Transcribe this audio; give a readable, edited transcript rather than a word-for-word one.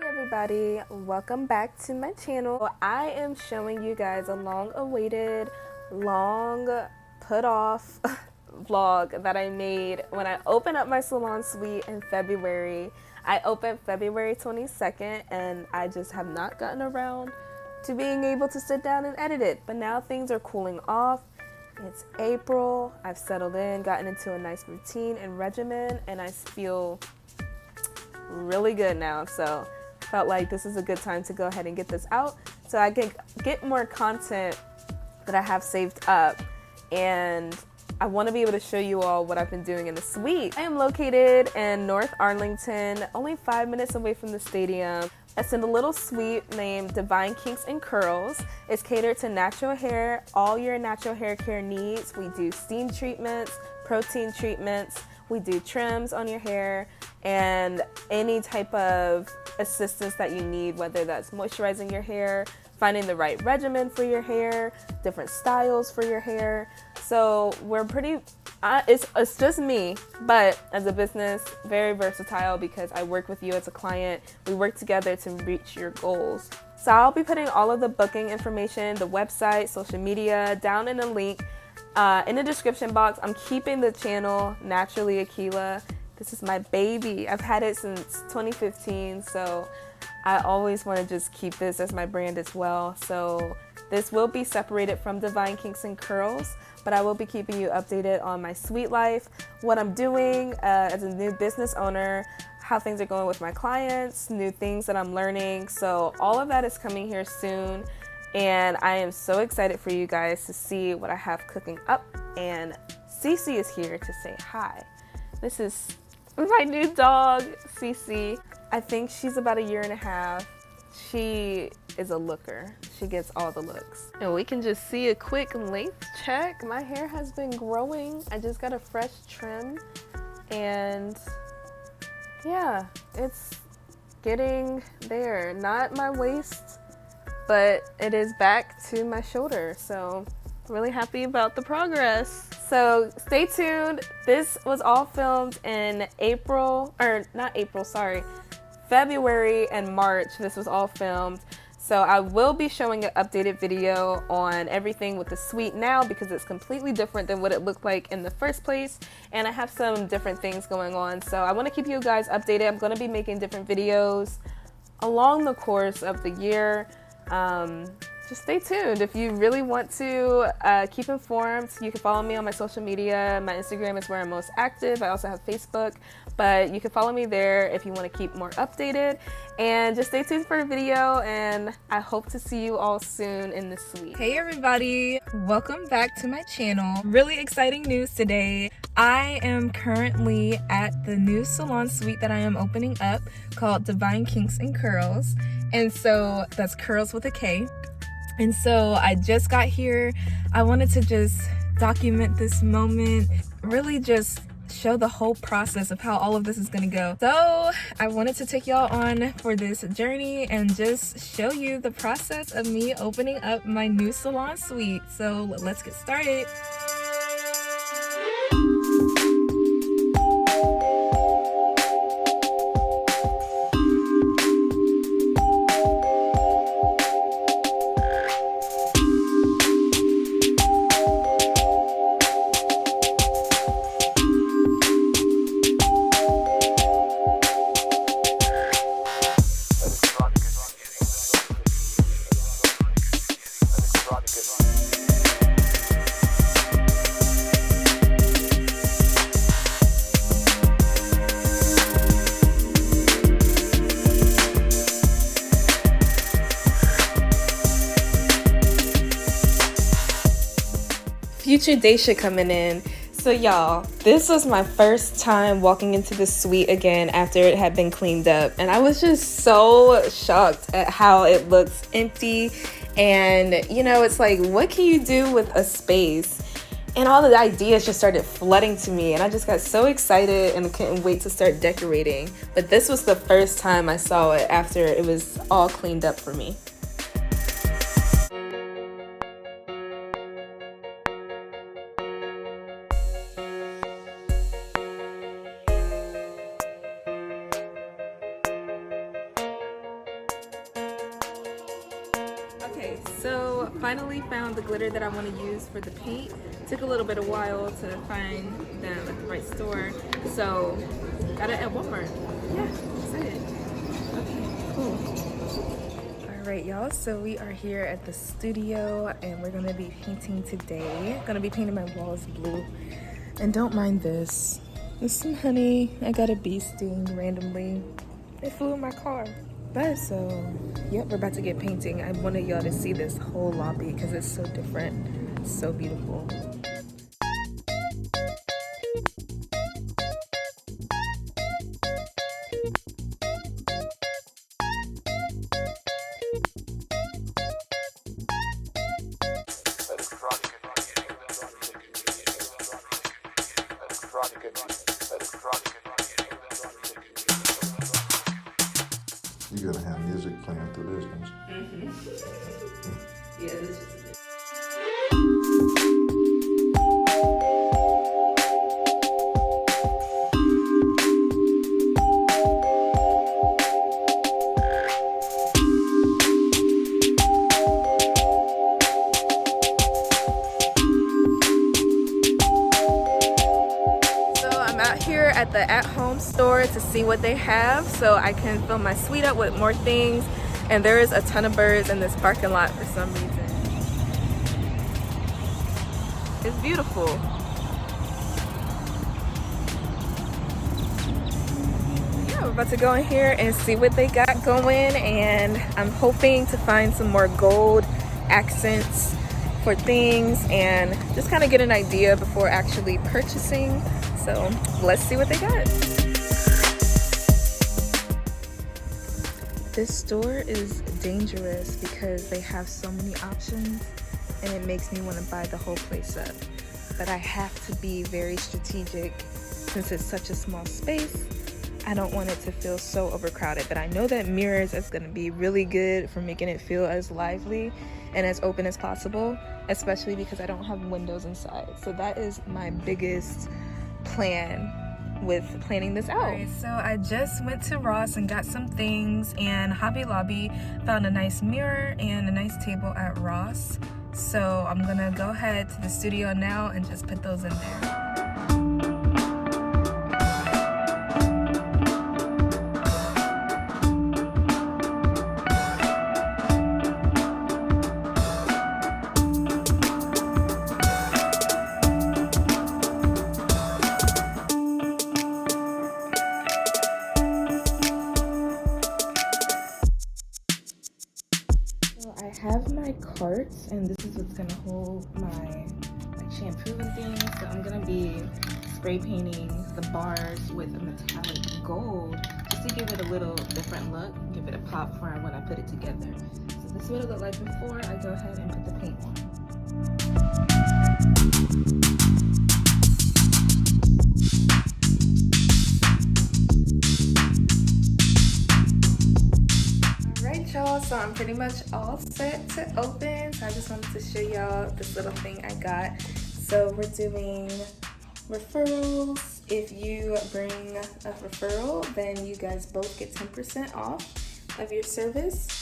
Everybody, welcome back to my channel. I am showing you guys a long-awaited, long put off vlog that I made when I opened up my salon suite in February. I opened February 22nd and I just have not gotten around to being able to sit down and edit it, but now things are cooling off. It's April, I've settled in, gotten into a nice routine and regimen, and I feel really good now. So felt like this is a good time to go ahead and get this out so I can get more content that I have saved up, and I want to be able to show you all what I've been doing in the suite. I am located in North Arlington, only 5 minutes away from the stadium. It's in a little suite named Divine Kinks and Curls. It's catered to natural hair, all your natural hair care needs. We do steam treatments, protein treatments, we do trims on your hair, and any type of assistance that you need, whether that's moisturizing your hair, finding the right regimen for your hair, different styles for your hair. So we're pretty, it's just me, but as a business, very versatile because I work with you as a client. We work together to reach your goals. So I'll be putting all of the booking information, the website, social media, down in a link in the description box. I'm keeping the channel Naturally Aquila. This is my baby. I've had it since 2015, so I always want to just keep this as my brand as well. So this will be separated from Divine Kinks and Curls, but I will be keeping you updated on my suite life, what I'm doing as a new business owner, how things are going with my clients, new things that I'm learning. So all of that is coming here soon, and I am so excited for you guys to see what I have cooking up. And Cece is here to say hi. This is my new dog, Cece. I think she's about 1.5 years. She is a looker. She gets all the looks. And we can just see a quick length check. My hair has been growing. I just got a fresh trim, and yeah, it's getting there. Not my waist, but it is back to my shoulder. So really happy about the progress. So stay tuned. This was all filmed in February and March. This was all filmed. So I will be showing an updated video on everything with the suite now because it's completely different than what it looked like in the first place. And I have some different things going on. So I want to keep you guys updated. I'm going to be making different videos along the course of the year. Just stay tuned. If you really want to keep informed, you can follow me on my social media. My Instagram is where I'm most active. I also have Facebook, but you can follow me there if you want to keep more updated. And just stay tuned for a video, and I hope to see you all soon in the suite. Hey everybody, welcome back to my channel. Really exciting news today. I am currently at the new salon suite that I am opening up called Divine Kinks and Curls. And so that's Curls with a K. And so I just got here. I wanted to just document this moment, really just show the whole process of how all of this is gonna go. So I wanted to take y'all on for this journey and just show you the process of me opening up my new salon suite. So let's get started. Future Daisha coming in. So y'all, this was my first time walking into the suite again after it had been cleaned up, and I was just so shocked at how it looks empty. And you know, it's like, what can you do with a space? And all the ideas just started flooding to me, and I just got so excited and couldn't wait to start decorating. But this was the first time I saw it after it was all cleaned up for me. So finally found the glitter that I want to use for the paint. Took a little bit of while to find them at the right store. So got it at Walmart. Yeah, excited. Okay, cool. Alright y'all, so we are here at the studio and we're gonna be painting today. Gonna be painting my walls blue. And don't mind this. Listen honey, I got a bee sting randomly. It flew in my car. But so, yep, we're about to get painting. I wanted y'all to see this whole lobby because it's so different. It's so beautiful. You're gonna have music playing through this, don't you? Yeah, this is it. Here at the at-home store to see what they have so I can fill my suite up with more things, and there is a ton of birds in this parking lot for some reason. It's beautiful. Yeah, we're about to go in here and see what they got going, and I'm hoping to find some more gold accents for things and just kind of get an idea before actually purchasing. So let's see what they got. This store is dangerous because they have so many options and it makes me want to buy the whole place up. But I have to be very strategic since it's such a small space. I don't want it to feel so overcrowded, but I know that mirrors is going to be really good for making it feel as lively and as open as possible, especially because I don't have windows inside. So that is my biggest plan with planning this out. Alright, so I just went to Ross and got some things, and Hobby Lobby found a nice mirror and a nice table at Ross. So I'm gonna go ahead to the studio now and just put those in there. I have my carts, and this is what's gonna hold my shampoo and things. So I'm gonna be spray painting the bars with a metallic gold just to give it a little different look, give it a pop for when I put it together. So this is what it looked like before I go ahead and put the paint on. So I'm pretty much all set to open. So I just wanted to show y'all this little thing I got. So we're doing referrals. If you bring a referral, then you guys both get 10% off of your service.